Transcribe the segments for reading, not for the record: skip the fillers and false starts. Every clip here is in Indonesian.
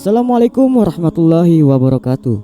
Assalamualaikum warahmatullahi wabarakatuh.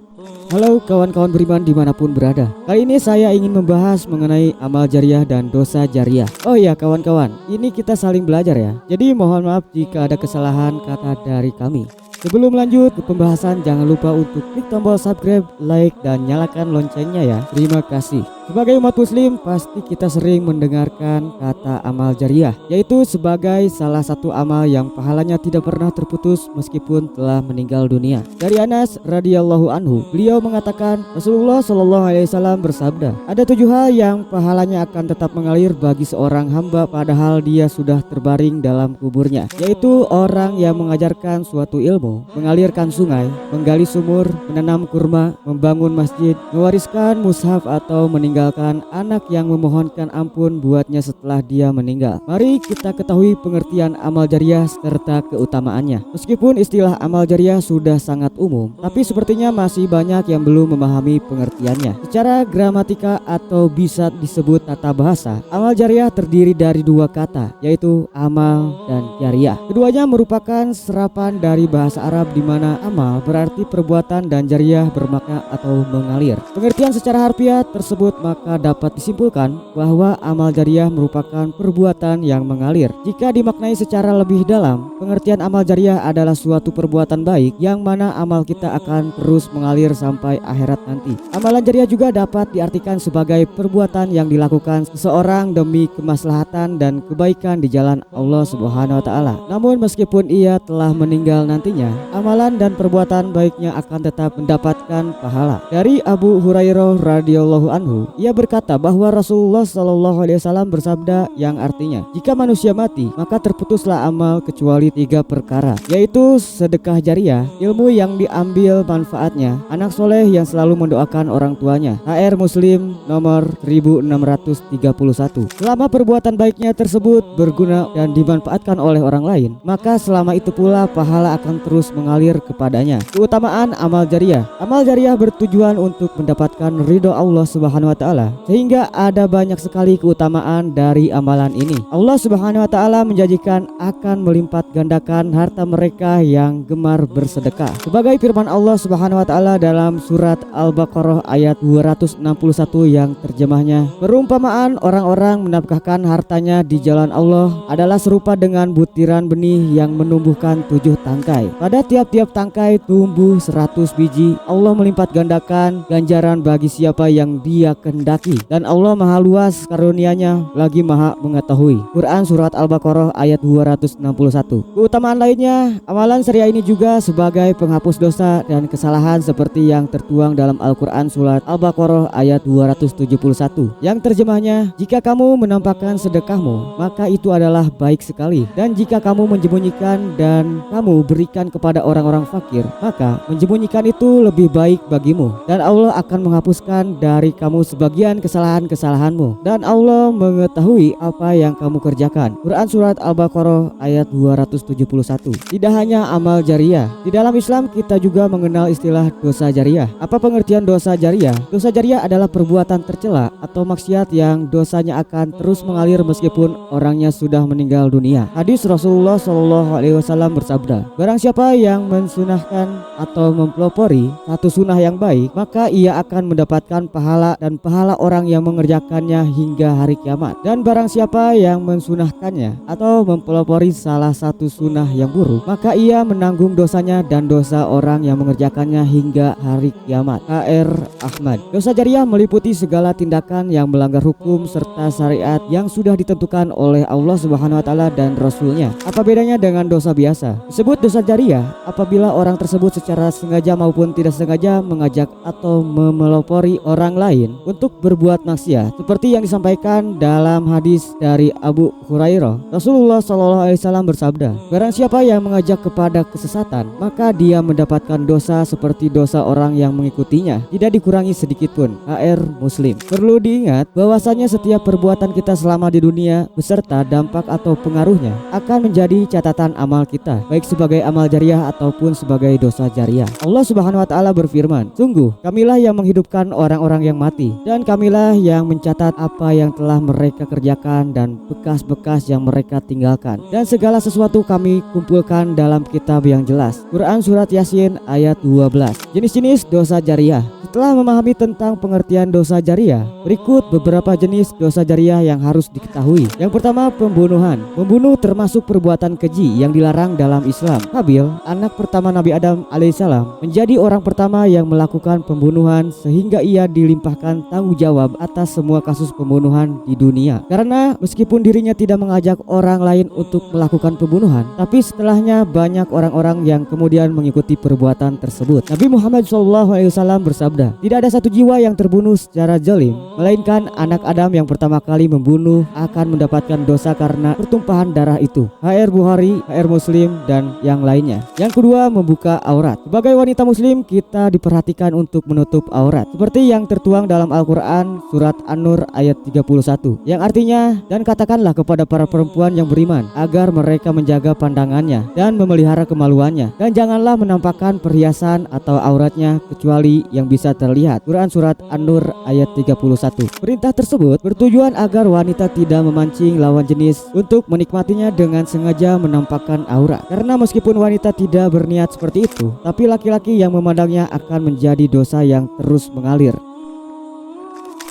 Halo kawan-kawan beriman dimanapun berada. Kali ini saya ingin membahas mengenai amal jariah dan dosa jariah. Oh ya kawan-kawan, ini kita saling belajar ya. Jadi mohon maaf jika ada kesalahan kata dari kami. Sebelum lanjut ke pembahasan, jangan lupa untuk klik tombol subscribe, like, dan nyalakan loncengnya ya. Terima kasih. Sebagai umat muslim, pasti kita sering mendengarkan kata amal jariah, yaitu sebagai salah satu amal yang pahalanya tidak pernah terputus meskipun telah meninggal dunia. Dari Anas radhiyallahu anhu, beliau mengatakan Rasulullah shallallahu alaihi wasallam bersabda, ada 7 hal yang pahalanya akan tetap mengalir bagi seorang hamba padahal dia sudah terbaring dalam kuburnya, yaitu orang yang mengajarkan suatu ilmu, mengalirkan sungai, menggali sumur, menanam kurma, membangun masjid, mewariskan mushaf, atau meninggalkan anak yang memohonkan ampun buatnya setelah dia meninggal. Mari kita ketahui pengertian amal jariah serta keutamaannya. Meskipun istilah amal jariah sudah sangat umum, tapi sepertinya masih banyak yang belum memahami pengertiannya. Secara gramatika atau bisa disebut tata bahasa, amal jariah terdiri dari 2 kata, yaitu amal dan jariah. Keduanya merupakan serapan dari bahasa Arab di mana amal berarti perbuatan dan jariah bermakna atau mengalir. Pengertian secara harfiah tersebut maka dapat disimpulkan bahwa amal jariah merupakan perbuatan yang mengalir. Jika dimaknai secara lebih dalam, pengertian amal jariah adalah suatu perbuatan baik yang mana amal kita akan terus mengalir sampai akhirat nanti. Amalan jariah juga dapat diartikan sebagai perbuatan yang dilakukan seseorang demi kemaslahatan dan kebaikan di jalan Allah Subhanahu wa taala. Namun meskipun ia telah meninggal nantinya, amalan dan perbuatan baiknya akan tetap mendapatkan pahala. Dari Abu Hurairah radhiyallahu anhu, ia berkata bahwa Rasulullah shallallahu alaihi wasallam bersabda yang artinya, jika manusia mati maka terputuslah amal kecuali 3 perkara, yaitu sedekah jariah, ilmu yang diambil manfaatnya, anak soleh yang selalu mendoakan orang tuanya. HR Muslim nomor 1631. Selama perbuatan baiknya tersebut berguna dan dimanfaatkan oleh orang lain, maka selama itu pula pahala akan terus mengalir kepadanya. Keutamaan amal jariah. Amal jariah bertujuan untuk mendapatkan ridho Allah Subhanahu wa taala, sehingga ada banyak sekali keutamaan dari amalan ini. Allah Subhanahu wa taala menjanjikan akan melipat gandakan harta mereka yang gemar bersedekah. Sebagai firman Allah Subhanahu wa taala dalam surat Al-Baqarah ayat 261 yang terjemahnya, perumpamaan orang-orang menafkahkan hartanya di jalan Allah adalah serupa dengan butiran benih yang menumbuhkan 7 tangkai. Pada tiap-tiap tangkai tumbuh 100 biji. Allah melipat gandakan ganjaran bagi siapa yang Dia kehendaki, dan Allah maha luas karunia-Nya lagi maha mengetahui. Quran surat Al-Baqarah ayat 261. Keutamaan lainnya, amalan syariah ini juga sebagai penghapus dosa dan kesalahan seperti yang tertuang dalam Al-Quran surat Al-Baqarah ayat 271 yang terjemahnya, jika kamu menampakkan sedekahmu maka itu adalah baik sekali, dan jika kamu menyembunyikan dan kamu berikan kepada orang-orang fakir maka menyembunyikan itu lebih baik bagimu, dan Allah akan menghapuskan dari kamu sebagian kesalahan-kesalahanmu, dan Allah mengetahui apa yang kamu kerjakan. Quran surat Al-Baqarah ayat 271. Tidak hanya amal jariah, di dalam Islam kita juga mengenal istilah dosa jariah. Apa pengertian dosa jariah? Dosa jariah adalah perbuatan tercela atau maksiat yang dosanya akan terus mengalir meskipun orangnya sudah meninggal dunia. Hadis Rasulullah shallallahu alaihi wasallam bersabda, barang siapa yang mensunahkan atau mempelopori satu sunnah yang baik, maka ia akan mendapatkan pahala dan pahala orang yang mengerjakannya hingga hari kiamat. Dan barang siapa yang mensunahkannya atau mempelopori salah satu sunnah yang buruk, maka ia menanggung dosanya dan dosa orang yang mengerjakannya hingga hari kiamat. HR Ahmad. Dosa jariah meliputi segala tindakan yang melanggar hukum serta syariat yang sudah ditentukan oleh Allah Subhanahu wa taala dan Rasulnya. Apa bedanya dengan dosa biasa? Disebut dosa jariah apabila orang tersebut secara sengaja maupun tidak sengaja mengajak atau memelopori orang lain untuk berbuat maksiat, seperti yang disampaikan dalam hadis dari Abu Hurairah. Rasulullah SAW bersabda, barang siapa yang mengajak kepada kesesatan, maka dia mendapatkan dosa seperti dosa orang yang mengikutinya, tidak dikurangi sedikit pun. HR Muslim. Perlu diingat bahwasanya setiap perbuatan kita selama di dunia beserta dampak atau pengaruhnya akan menjadi catatan amal kita, baik sebagai amal jariah ataupun sebagai dosa jariah. Allah Subhanahu wa taala berfirman, sungguh kamilah yang menghidupkan orang-orang yang mati dan kamilah yang mencatat apa yang telah mereka kerjakan dan bekas-bekas yang mereka tinggalkan, dan segala sesuatu kami kumpulkan dalam kitab yang jelas. Quran Surat Yasin ayat 12. Jenis-jenis dosa jariah. Setelah memahami tentang pengertian dosa jariah, berikut beberapa jenis dosa jariah yang harus diketahui. Yang pertama, pembunuhan. Membunuh termasuk perbuatan keji yang dilarang dalam Islam. Habil, anak pertama Nabi Adam alaihissalam, menjadi orang pertama yang melakukan pembunuhan sehingga ia dilimpahkan tanggung jawab atas semua kasus pembunuhan di dunia. Karena meskipun dirinya tidak mengajak orang lain untuk melakukan pembunuhan, tapi setelahnya banyak orang-orang yang kemudian mengikuti perbuatan tersebut. Nabi Muhammad SAW bersabda, tidak ada satu jiwa yang terbunuh secara zalim, melainkan anak Adam yang pertama kali membunuh akan mendapatkan dosa karena pertumpahan darah itu. HR Bukhari, HR Muslim, dan yang lainnya. Yang kedua, membuka aurat. Sebagai wanita muslim, kita diperhatikan untuk menutup aurat, seperti yang tertuang dalam Al-Quran Surat An-Nur ayat 31, yang artinya, dan katakanlah kepada para perempuan yang beriman agar mereka menjaga pandangannya dan memelihara kemaluannya, dan janganlah menampakkan perhiasan atau auratnya kecuali yang bisa terlihat. Quran Surat An-Nur ayat 31. Perintah tersebut bertujuan agar wanita tidak memancing lawan jenis untuk menikmatinya dengan sengaja menampakkan aurat. Karena meskipun wanita tidak berniat seperti itu, tapi laki-laki yang memandangnya akan menjadi dosa yang terus mengalir.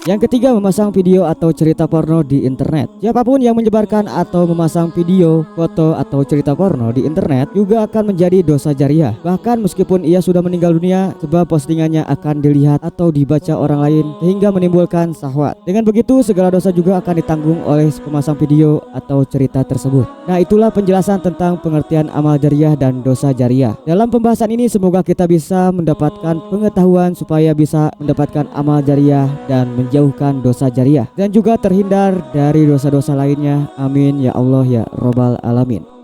Yang ketiga, memasang video atau cerita porno di internet. Siapapun yang menyebarkan atau memasang video, foto, atau cerita porno di internet juga akan menjadi dosa jariah. Bahkan meskipun ia sudah meninggal dunia, sebab postingannya akan dilihat atau dibaca orang lain sehingga menimbulkan syahwat. Dengan begitu, segala dosa juga akan ditanggung oleh pemasang video atau cerita tersebut. Nah, itulah penjelasan tentang pengertian amal jariah dan dosa jariah. Dalam pembahasan ini semoga kita bisa mendapatkan pengetahuan supaya bisa mendapatkan amal jariah dan menjauhkan dosa jariah dan juga terhindar dari dosa-dosa lainnya. Amin ya Allah ya Rabbal Alamin.